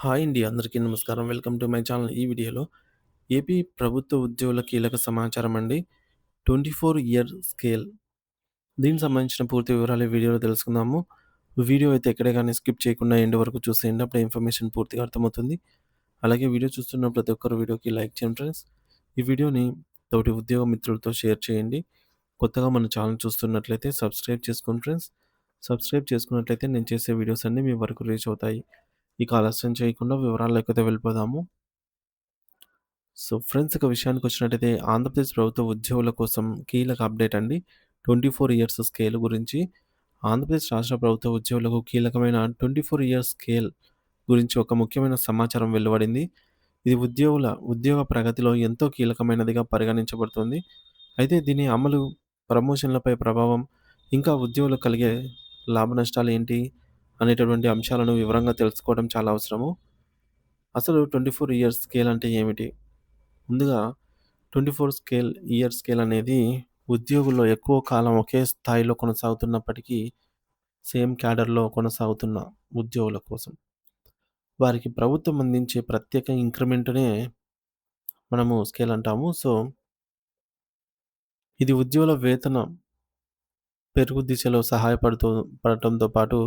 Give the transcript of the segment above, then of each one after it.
Hi అండి. అందరికీ నమస్కారం. Welcome to my channel. ఈ వీడియోలో ఏపీ ప్రభుత్వ ఉద్యోగుల కీలక సమాచారం అండి. 24 ఇయర్ స్కేల్. దీనికి సంబంధించిన పూర్తి వివరాలు ఈ వీడియోలో తెలుసుకుందాము. వీడియో అయితే ఎక్కడే గాని స్కిప్ చేయకుండా ఎండ్ వరకు చూసేయండి. అప్పుడే ఇన్ఫర్మేషన్ పూర్తిగా అర్థమవుతుంది. అలాగే వీడియో చూస్తున్న ప్రతి ఒక్కరు వీడియోకి లైక్ చేయండి ఫ్రెండ్స్. ఈ వీడియోని తోటి ఉద్యోగ మిత్రులతో షేర్ చేయండి. కొత్తగా మన ఛానల్ చూస్తున్నట్లయితే సబ్స్క్రైబ్ చేసుకోండి ఫ్రెండ్స్. సబ్స్క్రైబ్ చేసుకున్నట్లయితే నేను చేసే వీడియోస్ అన్నీ మీ వరకు రీచ్ అవుతాయి. ఇక ఆలస్యం చేయకుండా వివరాల్లోకైతే వెళ్ళిపోదాము. ఫ్రెండ్స్, ఇక విషయానికొచ్చినట్టయితే ఆంధ్రప్రదేశ్ ప్రభుత్వ ఉద్యోగుల కోసం కీలక అప్డేట్ అండి. 24 ఇయర్స్ స్కేల్ గురించి ఆంధ్రప్రదేశ్ రాష్ట్ర ప్రభుత్వ ఉద్యోగులకు కీలకమైన 24 ఇయర్స్ స్కేల్ గురించి ఒక ముఖ్యమైన సమాచారం వెలువడింది. ఇది ఉద్యోగ ప్రగతిలో ఎంతో కీలకమైనదిగా పరిగణించబడుతుంది. అయితే దీని అమలు, ప్రమోషన్‌లపై ప్రభావం, ఇంకా ఉద్యోగులకు కలిగే లాభనష్టాలు ఏంటి అనేటటువంటి అంశాలను వివరంగా తెలుసుకోవడం చాలా అవసరము. అసలు 24 ఇయర్స్ స్కేల్ అంటే ఏమిటి? ముందుగా 24 ఇయర్ స్కేల్ అనేది ఉద్యోగుల్లో ఎక్కువ కాలం ఒకే స్థాయిలో కొనసాగుతున్నప్పటికీ, సేమ్ క్యాడర్‌లో కొనసాగుతున్న ఉద్యోగుల కోసం. వారికి ప్రభుత్వం అందించే ప్రత్యేక ఇంక్రిమెంట్‌నే మనము స్కేల్ అంటాము. ఇది ఉద్యోగుల వేతన పెరుగు దిశలో పడటంతో పాటు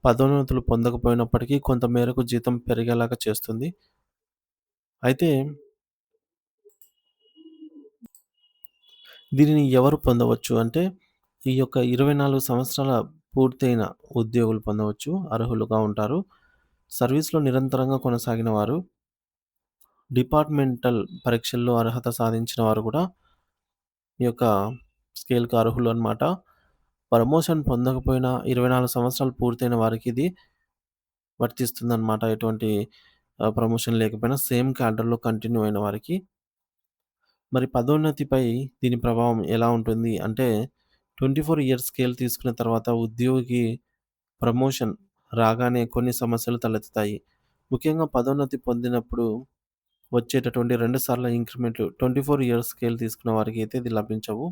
పదోన్నతులు పొందకపోయినప్పటికీ కొంత మేరకు జీతం పెరిగేలాగా చేస్తుంది. అయితే దీనిని ఎవరు పొందవచ్చు అంటే, ఈ యొక్క 24 సంవత్సరాల పూర్తయిన ఉద్యోగులు పొందవచ్చు. అర్హులుగా ఉంటారు. సర్వీస్‌లో నిరంతరంగా కొనసాగిన వారు, డిపార్ట్‌మెంటల్ పరీక్షల్లో అర్హత సాధించిన వారు కూడా ఈ యొక్క స్కేల్‌కి అర్హులు అన్నమాట. ప్రమోషన్ పొందకపోయినా 24 సంవత్సరాలు పూర్తయిన వారికి ఇది వర్తిస్తుందన్నమాట. ఎటువంటి ప్రమోషన్ లేకపోయినా సేమ్ క్యాడర్‌లో కంటిన్యూ అయిన వారికి. మరి పదోన్నతిపై దీని ప్రభావం ఎలా ఉంటుంది అంటే, 24 ఇయర్స్ స్కేల్ తీసుకున్న తర్వాత ఉద్యోగికి ప్రమోషన్ రాగానే కొన్ని సమస్యలు తలెత్తుతాయి. ముఖ్యంగా పదోన్నతి పొందినప్పుడు వచ్చేటటువంటి 2 సార్ల ఇంక్రిమెంట్లు 24 ఇయర్స్ స్కేల్ తీసుకున్న వారికైతే ఇది లభించవు.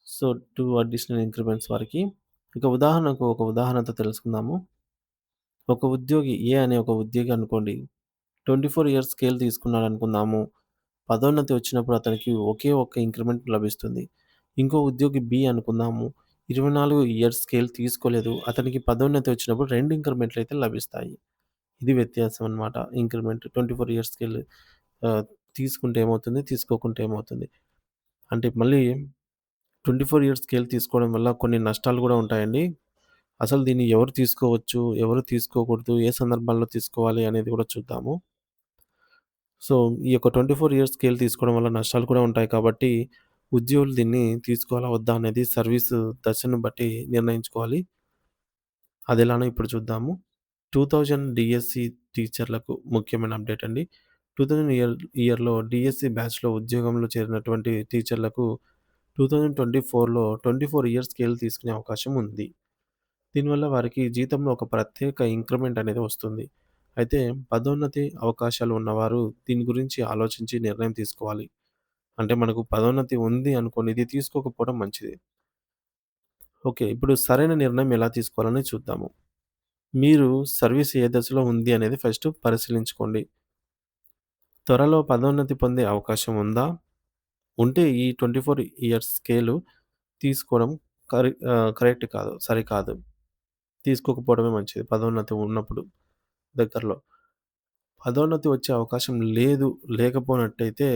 2 అడిషనల్ ఇంక్రిమెంట్స్ వారికి. ఇక ఒక ఉదాహరణతో తెలుసుకుందాము. ఒక ఉద్యోగి అనుకోండి. 24 ఇయర్స్ స్కేల్ తీసుకున్నాడనుకుందాము. పదోన్నతి వచ్చినప్పుడు అతనికి ఒకే ఒక్క ఇంక్రిమెంట్ లభిస్తుంది. ఇంకో ఉద్యోగి బి అనుకుందాము. 24 ఇయర్స్ స్కేల్ తీసుకోలేదు. అతనికి పదోన్నతి వచ్చినప్పుడు 2 ఇంక్రిమెంట్‌లయితే లభిస్తాయి. ఇది వ్యత్యాసం అన్నమాట. ఇంక్రిమెంట్ 24 ఇయర్స్ స్కేల్ ఆహ్, తీసుకుంటే ఏమవుతుంది? తీసుకోకుంటే ఏమవుతుంది? అంటే మళ్ళీ 24 ఇయర్స్ స్కేల్ తీసుకోవడం వల్ల కొన్ని నష్టాలు గూడా ఉంటాయండి. అసలు దీన్ని ఎవరు తీసుకోవచ్చు? ఎవరు తీసుకోకూడదు? ఏ సందర్భాల్లో తీసుకోవాలి? అనేది గూడా చూద్దాము. సో, ఈ యొక్క 24 ఇయర్స్ స్కేల్ తీసుకోవడం వల్ల నష్టాలు కూడా ఉంటాయి కాబట్టి, ఉద్యోగులు దీన్ని తీసుకోవాలా? వద్దా? అనేది సర్వీసు దశను బట్టి నిర్ణయించుకోవాలి. అదెలానో ఇప్పుడు చూద్దాము. 2000 డీఎస్సీ టీచర్లకు ముఖ్యమైన అప్డేట్ అండి. 2000 ఇయర్‌లో డీఎస్సీ బ్యాచ్‌లో ఉద్యోగంలో చేరినటువంటి టీచర్లకు 2024లో 24 ఇయర్స్ స్కేల్ తీసుకునే అవకాశం ఉంది. దీనివల్ల వారికి జీతంలో ఒక ప్రత్యేక ఇంక్రిమెంట్ అనేది వస్తుంది. అయితే పదోన్నతి అవకాశాలు ఉన్నవారు దీని గురించి ఆలోచించి నిర్ణయం తీసుకోవాలి. అంటే మనకు పదోన్నతి ఉంది అనుకోండి, ఇది తీసుకోకపోవడం మంచిది. ఓకే. ఇప్పుడు సరైన నిర్ణయం ఎలా తీసుకోవాలని చూద్దాము. మీరు సర్వీస్ ఏ దశలో ఉంది అనేది ఫస్ట్ పరిశీలించుకోండి. త్వరలో పదోన్నతి పొందే అవకాశం ఉందా? ఉంటే ఈ 24 ఇయర్స్ స్కేలు తీసుకోవడం కరెక్ట్ కాదు. సరికాదు. తీసుకోకపోవడమే మంచిది పదోన్నతి ఉన్నప్పుడు దగ్గరలో. పదోన్నతి వచ్చే అవకాశం లేకపోయినట్టయితే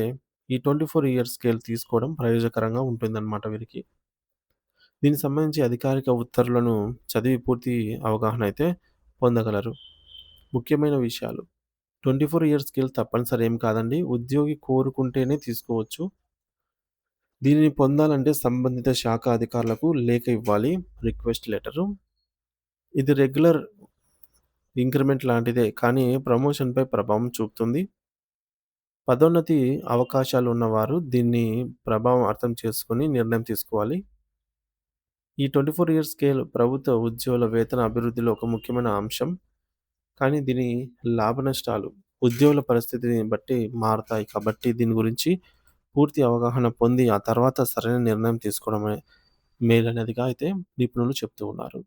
ఈ 24 ఇయర్స్ స్కేల్ తీసుకోవడం ప్రయోజనకరంగా ఉంటుందన్నమాట వీరికి. దీనికి సంబంధించి అధికారిక ఉత్తర్వులను చదివి పూర్తి అవగాహన అయితే పొందగలరు. ముఖ్యమైన విషయాలు 24 ఇయర్స్ స్కిల్ తప్పనిసరి ఏం కాదండి. ఉద్యోగి కోరుకుంటేనే తీసుకోవచ్చు. దీనిని పొందాలంటే సంబంధిత శాఖ అధికారులకు లేఖ ఇవ్వాలి. Request letter. ఇది రెగ్యులర్ ఇంక్రిమెంట్ లాంటిదే కానీ ప్రమోషన్‌పై ప్రభావం చూపుతుంది. పదోన్నతి అవకాశాలు ఉన్నవారు దీన్ని ప్రభావం అర్థం చేసుకొని నిర్ణయం తీసుకోవాలి. ఈ 24 ఇయర్స్ స్కేల్ ప్రభుత్వ ఉద్యోగుల వేతన అభివృద్ధిలో ఒక ముఖ్యమైన అంశం. కానీ దీని లాభనష్టాలు ఉద్యోగుల పరిస్థితిని బట్టి మారతాయి కాబట్టి దీని గురించి పూర్తి అవగాహన పొంది ఆ తర్వాత సరైన నిర్ణయం తీసుకోవడమే మేలనేదిగా అయితే నిపుణులు చెప్తూ ఉన్నారు.